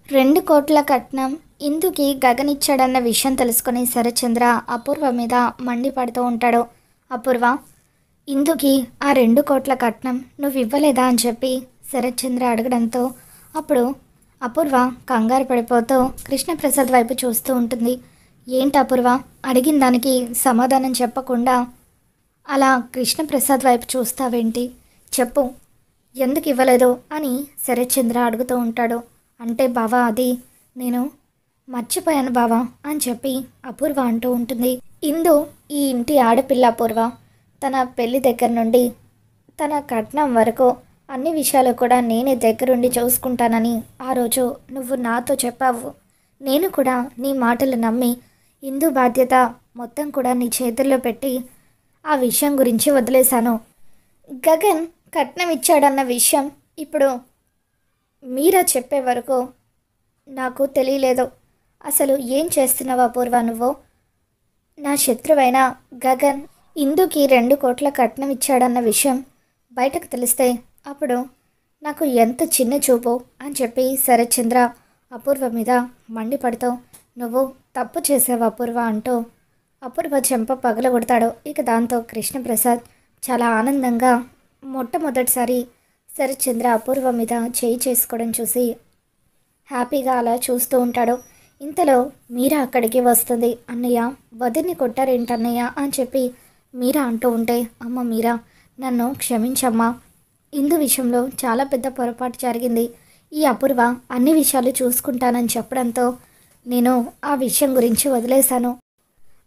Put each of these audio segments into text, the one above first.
2,00,00,000 కట్నం ఇందుకి గగనిచ్చాడన్న విషయం తెలుసుకుని శరత్చంద్ర అపూర్వ మీద మండిపడుతూ ఉంటాడు. అపూర్వ, ఇందుకి ఆ 2,00,00,000 కట్నం నువ్వు ఇవ్వలేదా అని చెప్పి శరత్చంద్ర అడగడంతో అప్పుడు అపూర్వ కంగారు పడిపోతూ కృష్ణప్రసాద్ వైపు చూస్తూ ఉంటుంది. ఏంటి అపూర్వ, అడిగిన దానికి సమాధానం చెప్పకుండా అలా కృష్ణప్రసాద్ వైపు చూస్తావేంటి? చెప్పు, ఎందుకు ఇవ్వలేదు అని శరత్చంద్ర అడుగుతూ ఉంటాడు. అంటే బావా, అది నేను మర్చిపోయాను బావా అని చెప్పి అపూర్వ అంటూ ఉంటుంది. ఇందు ఈ ఇంటి ఆడపిల్ల అపూర్వ. తన పెళ్లి దగ్గర నుండి తన కట్నం వరకు అన్ని విషయాలు కూడా నేనే దగ్గరుండి చూసుకుంటానని ఆ రోజు నువ్వు నాతో చెప్పావు. నేను కూడా నీ మాటలు నమ్మి ఇందు బాధ్యత మొత్తం కూడా నీ చేతుల్లో పెట్టి ఆ విషయం గురించి వదిలేశాను. గగన్ కట్నం ఇచ్చాడన్న విషయం ఇప్పుడు మీరా చెప్పే వరకు నాకు తెలియలేదు. అసలు ఏం చేస్తున్నావు అపూర్వ నువ్వు? నా శత్రువైన గగన్ ఇందుకి 2,00,00,000 కట్నం ఇచ్చాడన్న విషయం బయటకు తెలిస్తే అప్పుడు నాకు ఎంత చిన్న చూపు అని చెప్పి శరత్చంద్ర అపూర్వ మీద మండిపడుతూ, నువ్వు తప్పు చేసావు అపూర్వ అంటూ అపూర్వ చెంప పగలగొడతాడు. ఇక దాంతో కృష్ణప్రసాద్ చాలా ఆనందంగా మొట్టమొదటిసారి శరత్చంద్ర అపూర్వ మీద చేయి చేసుకోవడం చూసి హ్యాపీగా అలా చూస్తూ ఉంటాడు. ఇంతలో మీరా అక్కడికి వస్తుంది. అన్నయ్య, వదిన్ని కొట్టారేంటన్నయ్య అని చెప్పి మీరా అంటూ ఉంటే, అమ్మ మీరా, నన్ను క్షమించమ్మా. ఇందు విషయంలో చాలా పెద్ద పొరపాటు జరిగింది. ఈ అపూర్వ అన్ని విషయాలు చూసుకుంటానని చెప్పడంతో నేను ఆ విషయం గురించి వదిలేశాను.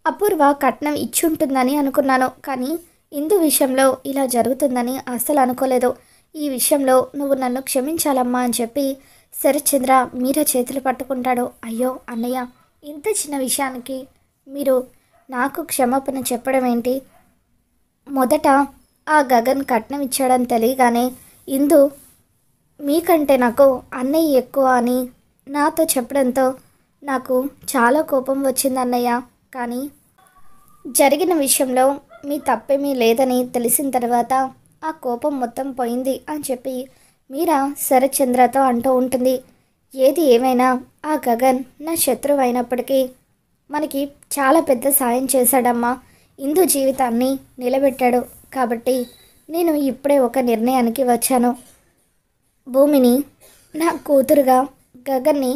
అపూర్వ కట్నం ఇచ్చుంటుందని అనుకున్నాను, కానీ ఇందు విషయంలో ఇలా జరుగుతుందని అస్సలు అనుకోలేదు. ఈ విషయంలో నువ్వు నన్ను క్షమించాలమ్మా అని చెప్పి శరత్చంద్ర మీరా చేతులు పట్టుకుంటాడు. అయ్యో అన్నయ్య, ఇంత చిన్న విషయానికి మీరు నాకు క్షమాపణ చెప్పడం ఏంటి? మొదట ఆ గగన్ కట్నం ఇచ్చాడని తెలియగానే ఇందు మీకంటే నాకు అన్నయ్య ఎక్కువ అని నాతో చెప్పడంతో నాకు చాలా కోపం వచ్చింది అన్నయ్య. కానీ జరిగిన విషయంలో మీ తప్పేమీ లేదని తెలిసిన తర్వాత ఆ కోపం మొత్తం పోయింది అని చెప్పి మీరా శరత్చంద్రతో అంటూ ఉంటుంది. ఏది ఏమైనా ఆ గగన్ నా శత్రువు అయినప్పటికీ మనకి చాలా పెద్ద సాయం చేశాడమ్మా. ఇందు జీవితాన్ని నిలబెట్టాడు. కాబట్టి నేను ఇప్పుడే ఒక నిర్ణయానికి వచ్చాను. భూమిని నా కూతురుగా, గగన్ని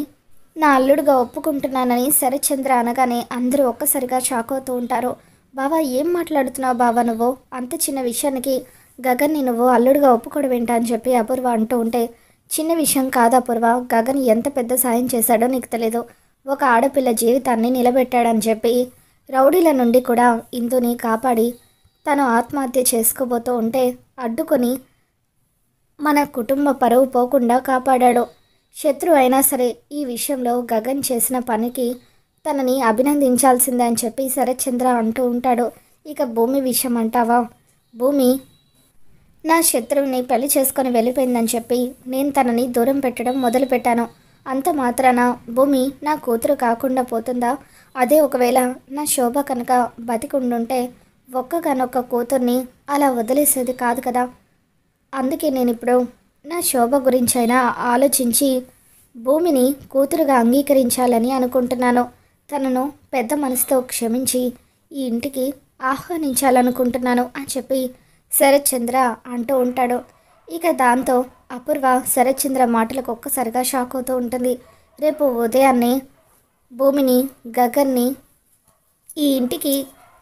నా అల్లుడుగా ఒప్పుకుంటున్నానని శరత్చంద్ర అనగానే అందరూ ఒక్కసారిగా షాక్ అవుతూ ఉంటారు. బావా, ఏం మాట్లాడుతున్నావు బావా నువ్వు? అంత చిన్న విషయానికి గగన్ని నువ్వు అల్లుడుగా ఒప్పుకోవడం ఏంటా అని చెప్పి అపూర్వ అంటూ ఉంటే, చిన్న విషయం కాదు అపూర్వ, గగన్ ఎంత పెద్ద సాయం చేశాడో నీకు తెలీదు. ఒక ఆడపిల్ల జీవితాన్ని నిలబెట్టాడని చెప్పి రౌడీల నుండి కూడా ఇందుని కాపాడి తను ఆత్మహత్య చేసుకోబోతూ ఉంటే అడ్డుకొని మన కుటుంబ పరువు పోకుండా కాపాడాడు. శత్రువు అయినా సరే ఈ విషయంలో గగన్ చేసిన పనికి తనని అభినందించాల్సిందే అని చెప్పి శరత్చంద్ర అంటూ ఉంటాడు. ఇక భూమి విషయం అంటావా? భూమి నా శత్రువుని పెళ్లి చేసుకొని వెళ్ళిపోయిందని చెప్పి నేను తనని దూరం పెట్టడం మొదలుపెట్టాను. అంత మాత్రాన భూమి నా కూతురు కాకుండా పోతుందా? అదే ఒకవేళ నా శోభ కనుక బతికుండుంటే ఒక్కగానొక్క కూతుర్ని అలా వదిలేసేది కాదు కదా. అందుకే నేను ఇప్పుడు నా శోభ గురించైనా ఆలోచించి భూమిని కూతురుగా అంగీకరించాలని అనుకుంటున్నాను. తనను పెద్ద మనసుతో క్షమించి ఈ ఇంటికి ఆహ్వానించాలనుకుంటున్నాను అని చెప్పి శరత్చంద్ర అంటూ ఉంటాడు. ఇక దాంతో అపూర్వ శరత్చంద్ర మాటలకు ఒక్కసారిగా షాక్ అవుతూ ఉంటుంది. రేపు ఉదయాన్నే భూమిని, గగన్ని ఈ ఇంటికి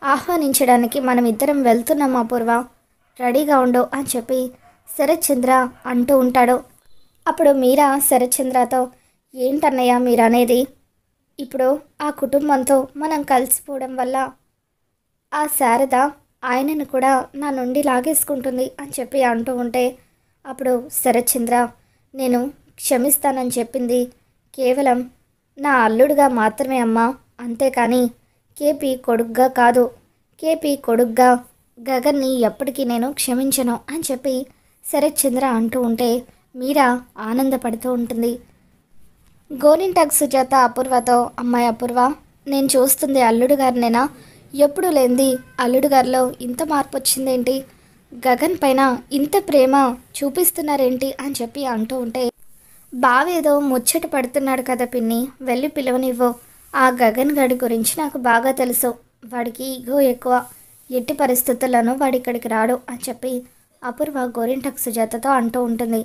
ఆహ్వానించడానికి మనం ఇద్దరం వెళ్తున్నాం అపూర్వ, రెడీగా ఉండు అని చెప్పి శరత్చంద్ర అంటూ ఉంటాడు. అప్పుడు మీరా శరత్చంద్రతో, ఏంటన్నయ్య మీరు అనేది? ఇప్పుడు ఆ కుటుంబంతో మనం కలిసిపోవడం వల్ల ఆ శారద ఆయనను కూడా నా నుండి లాగేసుకుంటుంది అని చెప్పి అంటూ ఉంటే అప్పుడు శరత్చంద్ర, నేను క్షమిస్తానని చెప్పింది కేవలం నా అల్లుడుగా మాత్రమే అమ్మా, అంతేకాని కేపీ కొడుగ్గా కాదు. కేపీ కొడుగ్గా గగన్ని ఎప్పటికీ నేను క్షమించను అని చెప్పి శరత్చంద్ర అంటూ ఉంటే మీరా ఆనందపడుతూ ఉంటుంది. గోరింటాక్ సుజాత అపూర్వతో, అమ్మాయి అపూర్వ, నేను చూస్తుంది అల్లుడు గారినేనా? ఎప్పుడు లేనిది అల్లుడు గారిలో ఇంత మార్పు వచ్చిందేంటి? గగన్ పైన ఇంత ప్రేమ చూపిస్తున్నారేంటి అని చెప్పి అంటూ ఉంటే బావేదో ముచ్చట పడుతున్నాడు కదా పిన్ని, వెళ్ళి పిలవనివ్వు. ఆ గగన్ గడి గురించి నాకు బాగా తెలుసు. వాడికి ఈగో ఎక్కువ. ఎట్టి పరిస్థితుల్లోనూ వాడి ఇక్కడికి రాడు అని చెప్పి అపూర్వ గోరింటకు సుజాతతో అంటూ ఉంటుంది.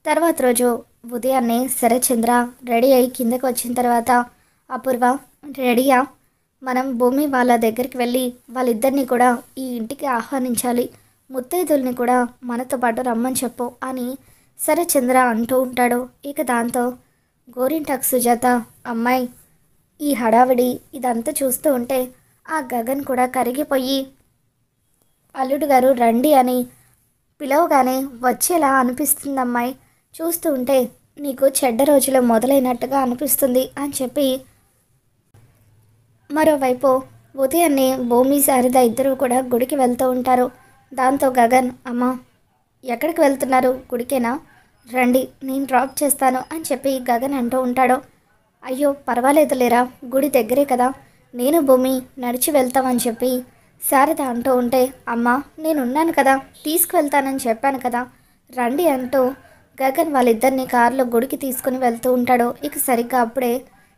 తర్వాత రోజు ఉదయాన్నే శరచంద్ర రెడీ అయి కిందకి వచ్చిన తర్వాత, అపూర్వ రెడీయా? మనం భూమి వాళ్ళ దగ్గరికి వెళ్ళి వాళ్ళిద్దరినీ కూడా ఈ ఇంటికి ఆహ్వానించాలి, ముత్తైదుల్ని కూడా మనతో పాటు రమ్మని చెప్పు అని శరచంద్ర అంటూ ఉంటాడు. ఇక దాంతో గోరింటాకు సుజాత, అమ్మాయి ఈ హడావిడి ఇదంతా చూస్తూ ఉంటే ఆ గగన్ కూడా కరిగిపోయి అల్లుడు గారు రండి అని పిలవగానే వచ్చేలా అనిపిస్తుంది అమ్మాయి. చూస్తూ ఉంటే నీకు చెడ్డ రోజులు మొదలైనట్టుగా అనిపిస్తుంది అని చెప్పి, మరోవైపు ఉదయాన్నే భూమి శారద ఇద్దరూ కూడా గుడికి వెళ్తూ ఉంటారు. దాంతో గగన్, అమ్మ ఎక్కడికి వెళ్తున్నారు? గుడికేనా? రండి నేను డ్రాప్ చేస్తాను అని చెప్పి గగన్ అంటూ ఉంటాడు. అయ్యో పర్వాలేదు లేరా, గుడి దగ్గరే కదా, నేను భూమి నడిచి వెళ్తామని చెప్పి శారద అంటూ ఉంటే, అమ్మ నేనున్నాను కదా, తీసుకువెళ్తానని చెప్పాను కదా, రండి అంటూ గగన్ వాళ్ళిద్దరిని కారులో గుడికి తీసుకుని వెళ్తూ ఉంటాడు. ఇక సరిగ్గా అప్పుడే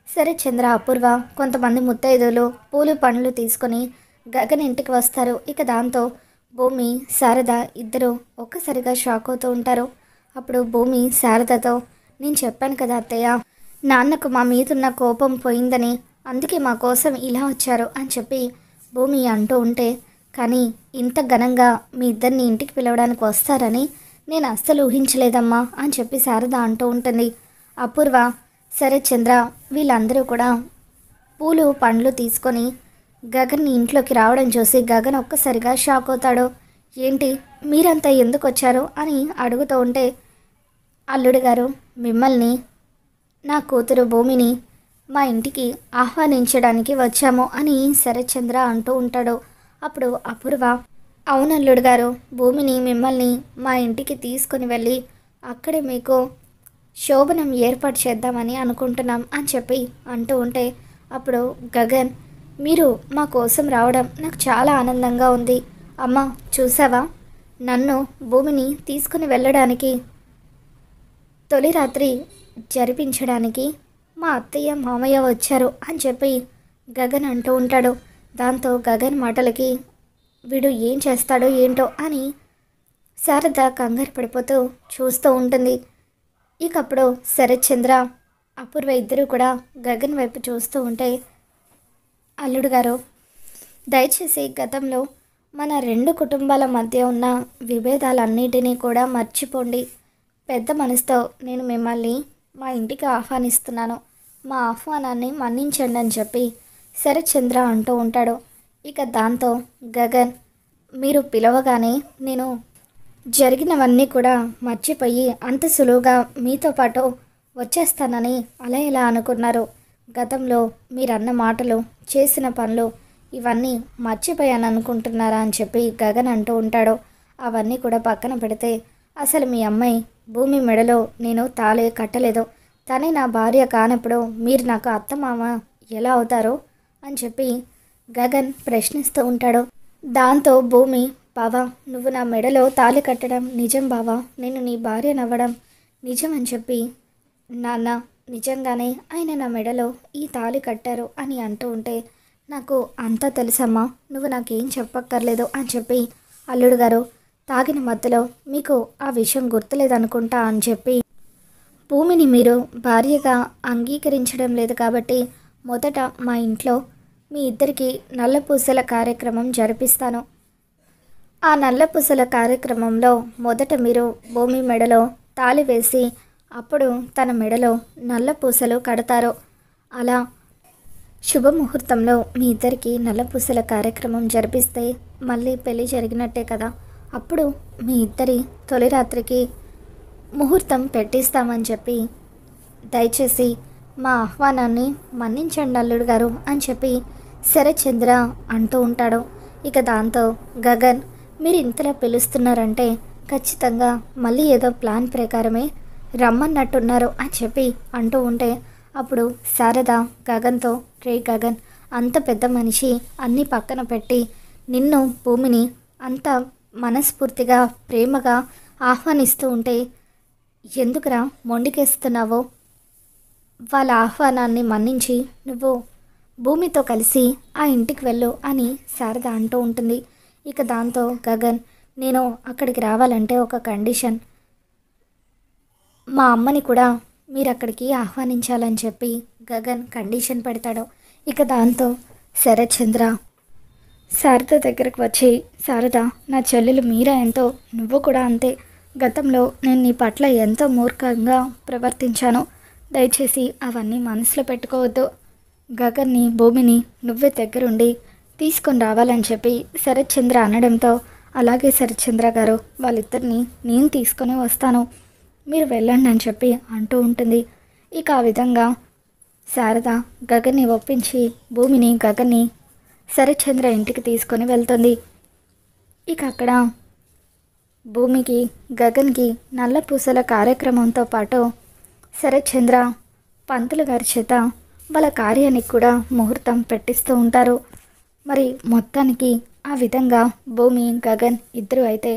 శరత్చంద్ర, అపూర్వ కొంతమంది ముత్తైదులు పూలు పండ్లు తీసుకొని గగన్ ఇంటికి వస్తారు. ఇక దాంతో భూమి శారద ఇద్దరు ఒక్కసారిగా షాక్ అవుతూ ఉంటారు. అప్పుడు భూమి శారదతో, నేను చెప్పాను కదా అత్తయ్య, నాన్నకు మా మీదున్న కోపం పోయిందని, అందుకే మా కోసం ఇలా వచ్చారు అని చెప్పి భూమి అంటూ ఉంటే, కానీ ఇంత ఘనంగా మీ ఇద్దరిని ఇంటికి పిలవడానికి వస్తారని నేను అస్సలు ఊహించలేదమ్మా అని చెప్పి శారద అంటూ ఉంటుంది. అపూర్వ, సరే చంద్ర వీళ్ళందరూ కూడా పూలు పండ్లు తీసుకొని గగన్ని ఇంట్లోకి రావడం చూసి గగన్ ఒక్కసారిగా షాక్ అవుతాడు. ఏంటి మీరంతా ఎందుకు వచ్చారు అని అడుగుతూ ఉంటే, అల్లుడు గారు మిమ్మల్ని, నా కూతురు భూమిని మా ఇంటికి ఆహ్వానించడానికి వచ్చాము అని శరత్చంద్ర అంటూ ఉంటాడు. అప్పుడు అపూర్వ, అవునల్లుడు గారు, భూమిని మిమ్మల్ని మా ఇంటికి తీసుకుని వెళ్ళి అక్కడే మీకు శోభనం ఏర్పాటు చేద్దామని అనుకుంటున్నాం అని చెప్పి అంటూ ఉంటే, అప్పుడు గగన్, మీరు మా కోసం రావడం నాకు చాలా ఆనందంగా ఉంది. అమ్మ చూసావా, నన్ను భూమిని తీసుకుని వెళ్ళడానికి తొలి రాత్రి జరిపించడానికి మా అత్తయ్య మామయ్య వచ్చారు అని చెప్పి గగన్ అంటూ ఉంటాడు. దాంతో గగన్ మాటలకి వీడు ఏం చేస్తాడో ఏంటో అని శారద కంగారు పడిపోతూ చూస్తూ ఉంటుంది. ఇకప్పుడు శరత్చంద్ర, అపూర్వ ఇద్దరు కూడా గగన్ వైపు చూస్తూ ఉంటే, అల్లుడు గారు దయచేసి గతంలో మన రెండు కుటుంబాల మధ్య ఉన్న విభేదాలన్నిటినీ కూడా మర్చిపోండి. పెద్ద మనసుతో నేను మిమ్మల్ని మా ఇంటికి ఆహ్వానిస్తున్నాను, మా ఆహ్వానాన్ని మన్నించండి అని చెప్పి శరత్చంద్ర అంటూ ఉంటాడు. ఇక దాంతో గగన్, మీరు పిలవగానే నేను జరిగినవన్నీ కూడా మర్చిపోయి అంత సులువుగా మీతో పాటు వచ్చేస్తానని అలా ఎలా అనుకున్నారు? గతంలో మీరన్న మాటలు, చేసిన పనులు ఇవన్నీ మర్చిపోయాను అనుకుంటున్నారా అని చెప్పి గగన్ అంటూ ఉంటాడు. అవన్నీ కూడా పక్కన పెడితే, అసలు మీ అమ్మాయి భూమి మెడలో నేను తాళి కట్టలేదు, తనే నా భార్య కానప్పుడు మీరు నాకు అత్తమామ ఎలా అవుతారో అని చెప్పి గగన్ ప్రశ్నిస్తూ ఉంటాడు. దాంతో భూమి, బావా నువ్వు నా మెడలో తాళి కట్టడం నిజం బావా, నేను నీ భార్య నవ్వడం నిజం అని చెప్పి, నాన్న నిజంగానే ఆయన నా మెడలో ఈ తాళి కట్టారు అని అంటూ ఉంటే, నాకు అంతా తెలుసమ్మా, నువ్వు నాకేం చెప్పక్కర్లేదు అని చెప్పి, అల్లుడు గారు తాగిన మత్తులో మీకు ఆ విషయం గుర్తులేదనుకుంటా అని చెప్పి, భూమిని మీరు భార్యగా అంగీకరించడం లేదు కాబట్టి మొదట మా ఇంట్లో మీ ఇద్దరికి నల్లపూసల కార్యక్రమం జరిపిస్తాను. ఆ నల్లపూసల కార్యక్రమంలో మొదట మీరు భూమి మెడలో తాళి వేసి అప్పుడు తన మెడలో నల్లపూసలు కడతారు. అలా శుభముహూర్తంలో మీ ఇద్దరికి నల్లపూసల కార్యక్రమం జరిపిస్తే మళ్ళీ పెళ్ళి జరిగినట్టే కదా. అప్పుడు మీ ఇద్దరి తొలి రాత్రికి ముహూర్తం పెట్టిస్తామని చెప్పి దయచేసి మా ఆహ్వానాన్ని మన్నించండి అల్లుడు గారు అని చెప్పి శరత్చంద్ర అంటూ ఉంటాడు. ఇక దాంతో గగన్, మీరు ఇంతలా పిలుస్తున్నారంటే ఖచ్చితంగా మళ్ళీ ఏదో ప్లాన్ ప్రకారమే రమ్మన్నట్టున్నారు అని చెప్పి అంటూ ఉంటే, అప్పుడు శారద గగన్తో, రే గగన్, అంత పెద్ద మనిషి అన్నీ పక్కన పెట్టి నిన్ను భూమిని అంత మనస్ఫూర్తిగా ప్రేమగా ఆహ్వానిస్తూ ఉంటే ఎందుకురా మొండికేస్తున్నావో? వాళ్ళ ఆహ్వానాన్ని మన్నించి నువ్వు భూమితో కలిసి ఆ ఇంటికి వెళ్ళు అని శారద అంటూ ఉంటుంది. ఇక దాంతో గగన్, నేను అక్కడికి రావాలంటే ఒక కండిషన్, మా అమ్మని కూడా మీరు అక్కడికి ఆహ్వానించాలని చెప్పి గగన్ కండిషన్ పెడతాడు. ఇక దాంతో శరత్చంద్ర శారద దగ్గరకు వచ్చి, శారద, నా చెల్లెలు మీరా ఎంతో, నువ్వు కూడా అంతే. గతంలో నేను నీ పట్ల ఎంతో మూర్ఖంగా ప్రవర్తించాను. దయచేసి అవన్నీ మనసులో పెట్టుకోవద్దు. గగన్ని, భూమిని నువ్వే దగ్గరుండి తీసుకొని రావాలని చెప్పి శరత్చంద్ర అనడంతో, అలాగే శరత్చంద్ర గారు, వాళ్ళిద్దరిని నేను తీసుకొని వస్తాను, మీరు వెళ్ళండి అని చెప్పి అంటూ ఉంటుంది. ఇక ఆ విధంగా శారద గగన్ని ఒప్పించి భూమిని, గగన్ని శరత్చంద్ర ఇంటికి తీసుకొని వెళ్తుంది. ఇక అక్కడ భూమికి, గగన్కి నల్ల పూసల కార్యక్రమంతో పాటు శరత్చంద్ర పంతులు గారి చేత వాళ్ళ కార్యానికి కూడా ముహూర్తం పెట్టిస్తూ ఉంటారు. మరి మొత్తానికి ఆ విధంగా భూమి, గగన్ ఇద్దరు అయితే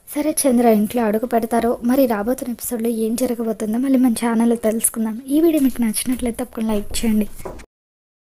శరత్చంద్ర ఇంట్లో అడుగు పెడతారు. మరి రాబోతున్న ఎపిసోడ్లో ఏం జరగబోతుందో మళ్ళీ మన ఛానల్లో తెలుసుకుందాం. ఈ వీడియో మీకు నచ్చినట్లయితే తప్పకుండా లైక్ చేయండి.